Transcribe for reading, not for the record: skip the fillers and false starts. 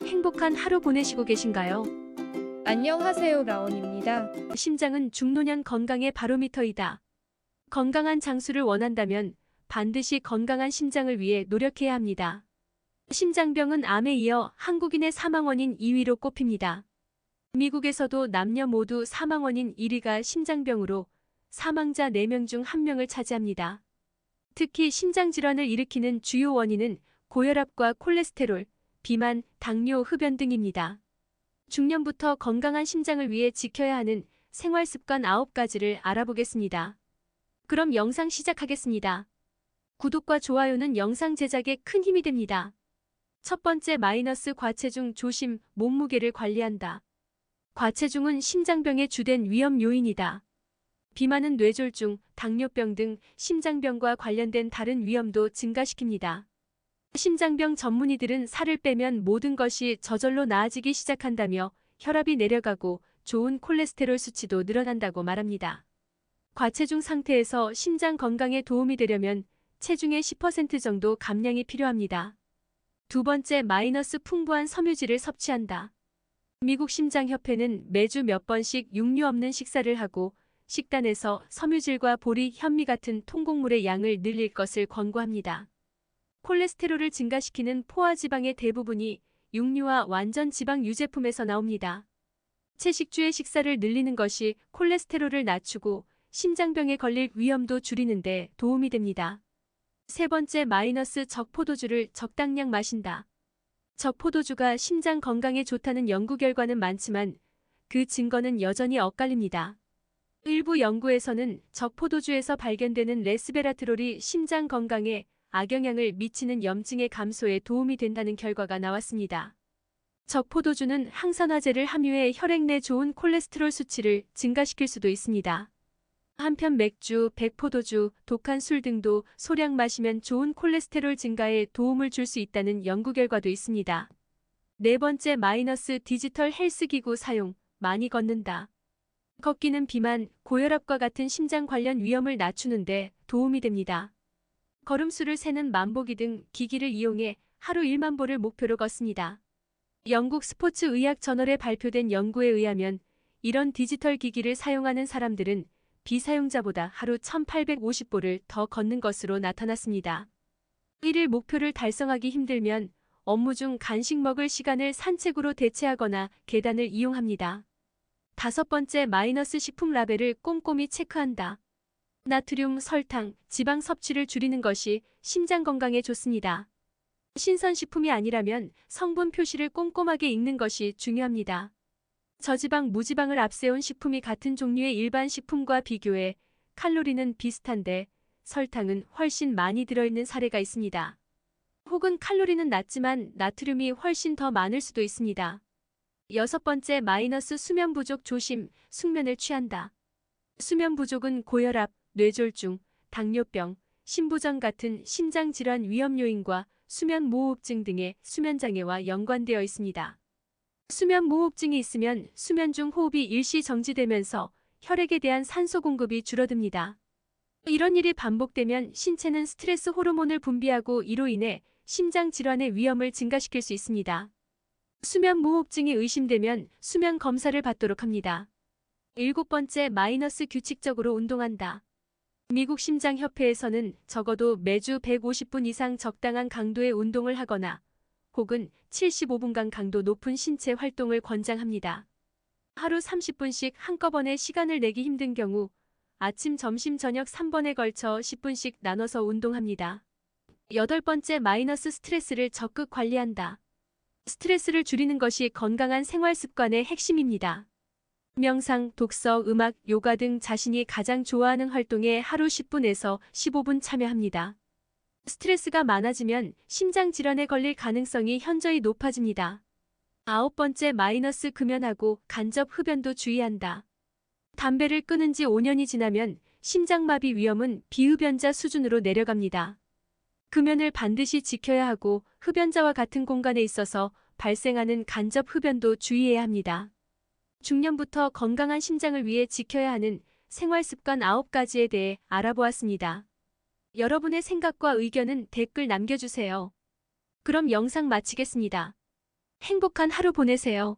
행복한 하루 보내시고 계신가요? 안녕하세요, 라온입니다. 심장은 중노년 건강의 바로미터이다. 건강한 장수를 원한다면 반드시 건강한 심장을 위해 노력해야 합니다. 심장병은 암에 이어 한국인의 사망원인 2위로 꼽힙니다. 미국에서도 남녀 모두 사망원인 1위가 심장병으로 사망자 4명 중 1명을 차지합니다. 특히 심장질환을 일으키는 주요 원인은 고혈압과 콜레스테롤, 비만, 당뇨, 흡연 등입니다. 중년부터 건강한 심장을 위해 지켜야 하는 생활습관 9가지를 알아보겠습니다. 그럼 영상 시작하겠습니다. 구독과 좋아요는 영상 제작에 큰 힘이 됩니다. 첫 번째, 과체중 조심, 몸무게를 관리한다. 과체중은 심장병의 주된 위험 요인이다. 비만은 뇌졸중, 당뇨병 등 심장병과 관련된 다른 위험도 증가시킵니다. 심장병 전문의들은 살을 빼면 모든 것이 저절로 나아지기 시작한다며 혈압이 내려가고 좋은 콜레스테롤 수치도 늘어난다고 말합니다. 과체중 상태에서 심장 건강에 도움이 되려면 체중의 10% 정도 감량이 필요합니다. 두 번째, 풍부한 섬유질을 섭취한다. 미국 심장협회는 매주 몇 번씩 육류 없는 식사를 하고 식단에서 섬유질과 보리, 현미 같은 통곡물의 양을 늘릴 것을 권고합니다. 콜레스테롤을 증가시키는 포화지방의 대부분이 육류와 완전 지방 유제품에서 나옵니다. 채식주의 식사를 늘리는 것이 콜레스테롤을 낮추고 심장병에 걸릴 위험도 줄이는 데 도움이 됩니다. 세 번째, 적포도주를 적당량 마신다. 적포도주가 심장 건강에 좋다는 연구 결과는 많지만 그 증거는 여전히 엇갈립니다. 일부 연구에서는 적포도주에서 발견되는 레스베라트롤이 심장 건강에 악영향을 미치는 염증의 감소에 도움이 된다는 결과가 나왔습니다. 적포도주는 항산화제를 함유해 혈액 내 좋은 콜레스테롤 수치를 증가시킬 수도 있습니다. 한편 맥주, 백포도주, 독한 술 등도 소량 마시면 좋은 콜레스테롤 증가에 도움을 줄 수 있다는 연구 결과도 있습니다. 네 번째, 디지털 헬스기구 사용, 많이 걷는다. 걷기는 비만, 고혈압과 같은 심장 관련 위험을 낮추는데 도움이 됩니다. 걸음수를 세는 만보기 등 기기를 이용해 하루 1만 보를 목표로 걷습니다. 영국 스포츠 의학 저널에 발표된 연구에 의하면 이런 디지털 기기를 사용하는 사람들은 비사용자보다 하루 1850보를 더 걷는 것으로 나타났습니다. 1일 목표를 달성하기 힘들면 업무 중 간식 먹을 시간을 산책으로 대체하거나 계단을 이용합니다. 다섯 번째, 식품 라벨을 꼼꼼히 체크한다. 나트륨, 설탕, 지방 섭취를 줄이는 것이 심장 건강에 좋습니다. 신선식품이 아니라면 성분 표시를 꼼꼼하게 읽는 것이 중요합니다. 저지방, 무지방을 앞세운 식품이 같은 종류의 일반 식품과 비교해 칼로리는 비슷한데 설탕은 훨씬 많이 들어있는 사례가 있습니다. 혹은 칼로리는 낮지만 나트륨이 훨씬 더 많을 수도 있습니다. 여섯 번째, 수면 부족 조심, 숙면을 취한다. 수면 부족은 고혈압, 뇌졸중, 당뇨병, 심부전 같은 심장질환 위험 요인과 수면무호흡증 등의 수면장애와 연관되어 있습니다. 수면무호흡증이 있으면 수면 중 호흡이 일시 정지되면서 혈액에 대한 산소 공급이 줄어듭니다. 이런 일이 반복되면 신체는 스트레스 호르몬을 분비하고 이로 인해 심장 질환의 위험을 증가시킬 수 있습니다. 수면무호흡증이 의심되면 수면 검사를 받도록 합니다. 일곱 번째, 규칙적으로 운동한다. 미국 심장협회에서는 적어도 매주 150분 이상 적당한 강도의 운동을 하거나 혹은 75분간 강도 높은 신체 활동을 권장합니다. 하루 30분씩 한꺼번에 시간을 내기 힘든 경우 아침, 점심, 저녁 3번에 걸쳐 10분씩 나눠서 운동합니다. 여덟 번째, 스트레스를 적극 관리한다. 스트레스를 줄이는 것이 건강한 생활 습관의 핵심입니다. 명상, 독서, 음악, 요가 등 자신이 가장 좋아하는 활동에 하루 10분에서 15분 참여합니다. 스트레스가 많아지면 심장 질환에 걸릴 가능성이 현저히 높아집니다. 아홉 번째, 금연하고 간접 흡연도 주의한다. 담배를 끊은 지 5년이 지나면 심장마비 위험은 비흡연자 수준으로 내려갑니다. 금연을 반드시 지켜야 하고 흡연자와 같은 공간에 있어서 발생하는 간접 흡연도 주의해야 합니다. 중년부터 건강한 심장을 위해 지켜야 하는 생활습관 9가지에 대해 알아보았습니다. 여러분의 생각과 의견은 댓글 남겨주세요. 그럼 영상 마치겠습니다. 행복한 하루 보내세요.